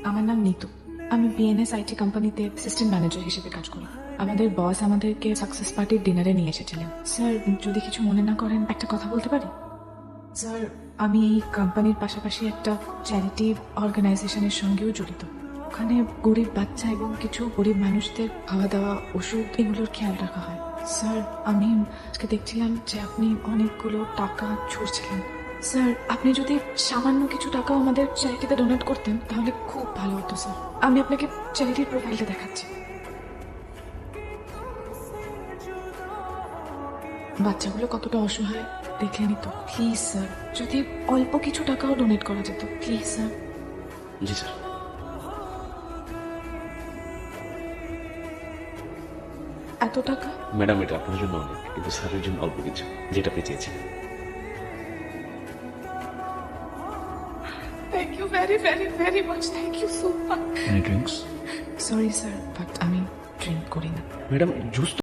আমার নাম নিতু। আমি বিএনএস আইটি কোম্পানিতে অ্যাসিস্ট্যান্ট ম্যানেজার হিসেবে কাজ করি। আমাদের বস আমাদেরকে সাকসেস পার্টির ডিনারে নিয়ে এসেছিলেন। স্যার, যদি কিছু মনে না করেন একটা কথা বলতে পারি? স্যার, আমি এই কোম্পানির পাশাপাশি একটা চ্যারিটি অর্গানাইজেশনের সঙ্গেও জড়িত। ওখানে গরিব বাচ্চা এবং কিছু গরিব মানুষদের খাওয়া দাওয়া, ওষুধ এগুলোর খেয়াল রাখা হয়। স্যার, আমি আজকে দেখছিলাম যে আপনি অনেকগুলো টাকা ছুড়ছিলেন। স্যার, আপনি যদি সামান্য কিছু টাকাও আমাদের চ্যারিটিতে ডোনেট করতেন তাহলে খুব ভালো হতো স্যার। আমি আপনাকে চ্যারিটির প্রোফাইলটা দেখাচ্ছি। বাচ্চাগুলো কতটা অসহায় দেখলেনই তো। প্লিজ স্যার, যদি অল্প কিছু টাকাও ডোনেট করা যেত, প্লিজ স্যার। G sir. এত টাকা? ম্যাডাম, এটা আপনার জন্য অনেক, কিন্তু স্যারের জন্য অল্প কিছু, যেটা আপনি চেয়েছিলেন। Thank you very very very much, thank you so much. Any drinks? Sorry sir, but আমি ড্রিঙ্ক করি না। Madam, juice